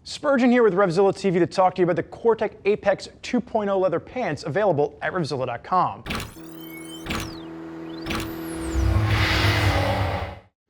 Spurgeon here with RevZilla TV to talk to you about the Cortech Apex 2.0 leather pants available at RevZilla.com.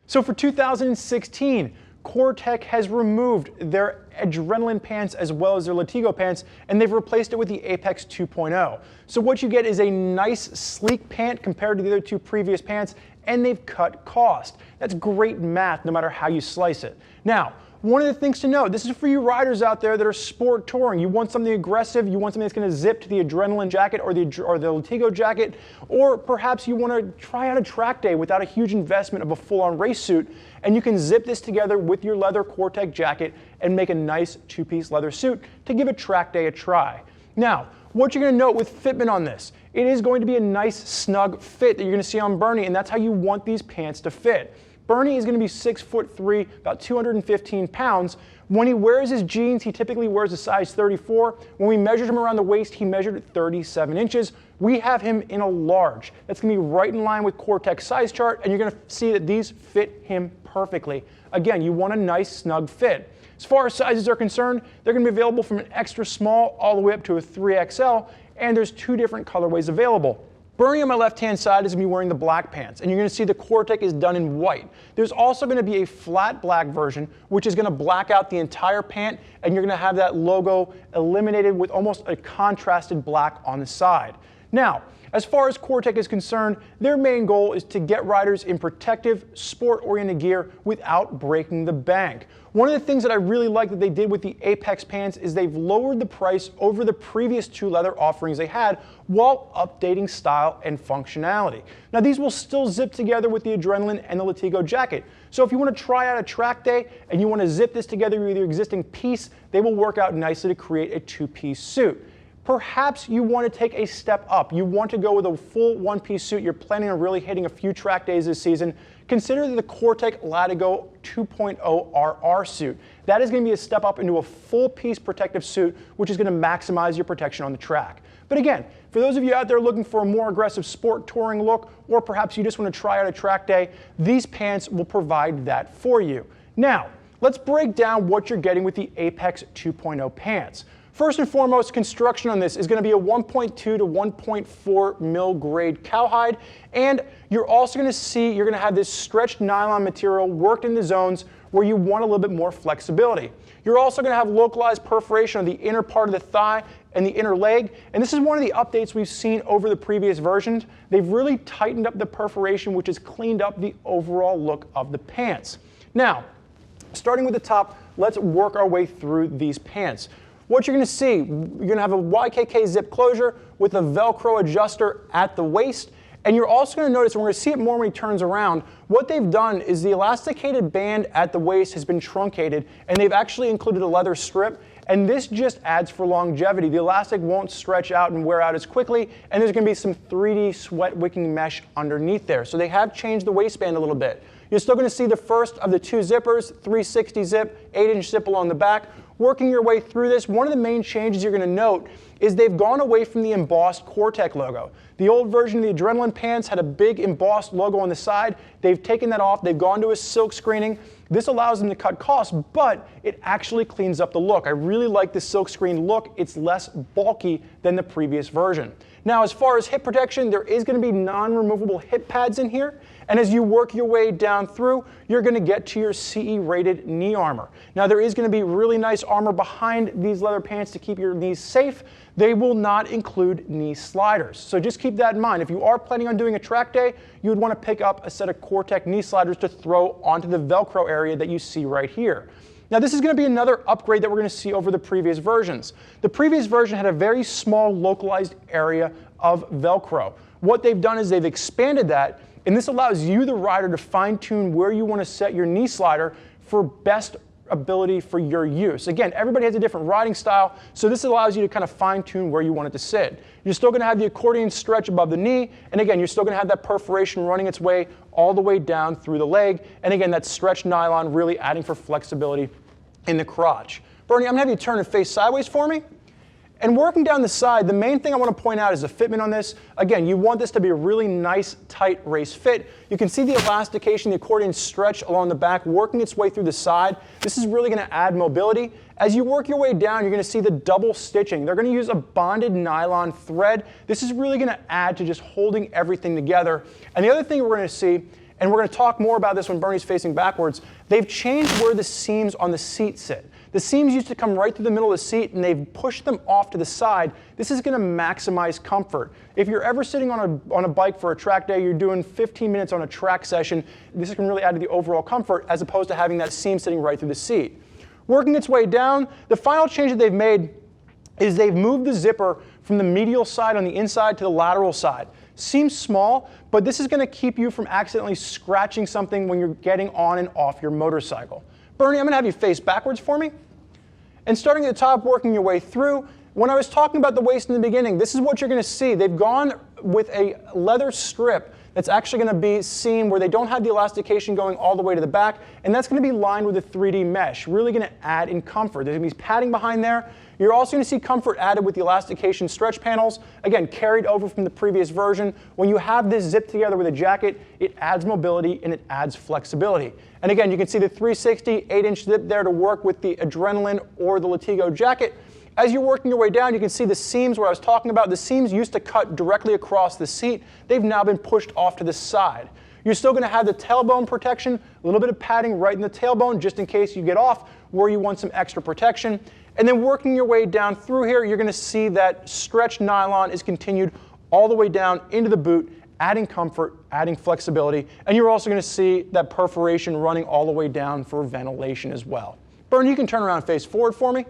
So for 2016, Cortech has removed their adrenaline pants as well as their Latigo pants, and they've replaced it with the Apex 2.0. So what you get is a nice, sleek pant compared to the other two previous pants, and they've cut cost. That's great math no matter how you slice it. Now, one of the things to note, this is for you riders out there that are sport touring. You want something aggressive, you want something that's going to zip to the adrenaline jacket or the Latigo jacket, or perhaps you want to try out a track day without a huge investment of a full-on race suit, and you can zip this together with your leather Cortech jacket and make a nice two-piece leather suit to give a track day a try. Now, what you're going to note with Fitment on this, it is going to be a nice snug fit that you're going to see on Bernie, and that's how you want these pants to fit. Bernie is going to be 6'3", about 215 pounds. When he wears his jeans, he typically wears a size 34. When we measured him around the waist, he measured 37 inches. We have him in a large. That's going to be right in line with Cortech's size chart, and you're going to see that these fit him perfectly. Again, you want a nice, snug fit. As far as sizes are concerned, they're going to be available from an extra small all the way up to a 3XL, and there's two different colorways available. Bernie on my left-hand side is going to be wearing the black pants, and you're going to see the Cortech is done in white. There's also going to be a flat black version, which is going to black out the entire pant, and you're going to have that logo eliminated with almost a contrasted black on the side. Now, as far as Cortech is concerned, their main goal is to get riders in protective, sport-oriented gear without breaking the bank. One of the things that I really like that they did with the Apex pants is they've lowered the price over the previous two leather offerings they had while updating style and functionality. Now these will still zip together with the Adrenaline and the Latigo jacket. So if you want to try out a track day and you want to zip this together with your existing piece, they will work out nicely to create a two-piece suit. Perhaps you want to take a step up. You want to go with a full one-piece suit. You're planning on really hitting a few track days this season. Consider the Cortech Latigo 2.0 RR suit. That is going to be a step up into a full-piece protective suit, which is going to maximize your protection on the track. But again, for those of you out there looking for a more aggressive sport touring look, or perhaps you just want to try out a track day, these pants will provide that for you. Now, let's break down what you're getting with the Apex 2.0 pants. First and foremost, construction on this is going to be a 1.2 to 1.4 mil grade cowhide, and you're also going to see you're going to have this stretched nylon material worked in the zones where you want a little bit more flexibility. You're also going to have localized perforation on the inner part of the thigh and the inner leg, and this is one of the updates we've seen over the previous versions. They've really tightened up the perforation, which has cleaned up the overall look of the pants. Now, starting with the top, let's work our way through these pants. What you're going to see, you're going to have a YKK zip closure with a Velcro adjuster at the waist, and you're also going to notice, and we're going to see it more when he turns around, what they've done is the elasticated band at the waist has been truncated, and they've actually included a leather strip, and this just adds for longevity. The elastic won't stretch out and wear out as quickly, and there's going to be some 3D sweat wicking mesh underneath there. So they have changed the waistband a little bit. You're still going to see the first of the two zippers, 360 zip, 8-inch zip along the back. Working your way through this, one of the main changes you're going to note is they've gone away from the embossed Cortech logo. The old version of the Adrenaline pants had a big embossed logo on the side. They've taken that off. They've gone to a silk screening. This allows them to cut costs, but it actually cleans up the look. I really like the silk screen look. It's less bulky than the previous version. Now, as far as hip protection, there is going to be non-removable hip pads in here. And as you work your way down through, you're going to get to your CE-rated knee armor. Now, there is going to be really nice armor behind these leather pants to keep your knees safe. They will not include knee sliders. So just keep that in mind. If you are planning on doing a track day, you would want to pick up a set of Cortech knee sliders to throw onto the Velcro area that you see right here. Now, this is going to be another upgrade that we're going to see over the previous versions. The previous version had a very small localized area of Velcro. What they've done is they've expanded that, and this allows you, the rider, to fine-tune where you want to set your knee slider for best ability for your use. Again, everybody has a different riding style, so this allows you to kind of fine-tune where you want it to sit. You're still going to have the accordion stretch above the knee, and again, you're still going to have that perforation running its way all the way down through the leg, and again, that stretched nylon really adding for flexibility in the crotch. Bernie, I'm going to have you turn and face sideways for me. And working down the side, the main thing I want to point out is the fitment on this. Again, you want this to be a really nice, tight race fit. You can see the elastication, the accordion stretch along the back, working its way through the side. This is really going to add mobility. As you work your way down, you're going to see the double stitching. They're going to use a bonded nylon thread. This is really going to add to just holding everything together. And the other thing we're going to see, and we're going to talk more about this when Bernie's facing backwards, they've changed where the seams on the seat sit. The seams used to come right through the middle of the seat, and they've pushed them off to the side. This is going to maximize comfort. If you're ever sitting on a bike for a track day, you're doing 15 minutes on a track session, this can really add to the overall comfort as opposed to having that seam sitting right through the seat. Working its way down, the final change that they've made is they've moved the zipper from the medial side on the inside to the lateral side. Seems small, but this is going to keep you from accidentally scratching something when you're getting on and off your motorcycle. Bernie, I'm going to have you face backwards for me. And starting at the top, working your way through. When I was talking about the waist in the beginning, this is what you're going to see. They've gone with a leather strip that's actually going to be seen where they don't have the elastication going all the way to the back, and that's going to be lined with a 3D mesh, really going to add in comfort. There's going to be padding behind there. You're also going to see comfort added with the elastication stretch panels, again, carried over from the previous version. When you have this zipped together with a jacket, it adds mobility and it adds flexibility. And again, you can see the 360 8-inch zip there to work with the Adrenaline or the Latigo jacket. As you're working your way down, you can see the seams where I was talking about. The seams used to cut directly across the seat. They've now been pushed off to the side. You're still going to have the tailbone protection, a little bit of padding right in the tailbone just in case you get off where you want some extra protection. And then working your way down through here, you're going to see that stretched nylon is continued all the way down into the boot, adding comfort, adding flexibility. And you're also going to see that perforation running all the way down for ventilation as well. Bernie, you can turn around and face forward for me.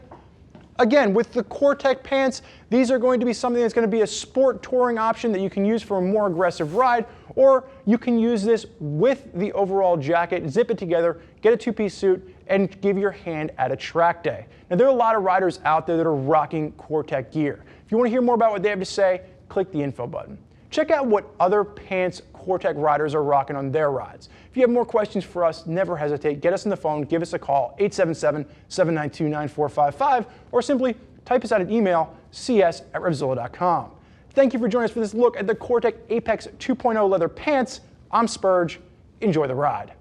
Again, with the Cortech pants, these are going to be something that's going to be a sport touring option that you can use for a more aggressive ride, or you can use this with the overall jacket, zip it together, get a two-piece suit, and give your hand at a track day. Now, there are a lot of riders out there that are rocking Cortech gear. If you want to hear more about what they have to say, click the info button. Check out what other pants Cortech riders are rocking on their rides. If you have more questions for us, never hesitate. Get us on the phone, give us a call, 877-792-9455, or simply type us out an email, cs@revzilla.com. Thank you for joining us for this look at the Cortech Apex 2.0 leather pants. I'm Spurge. Enjoy the ride.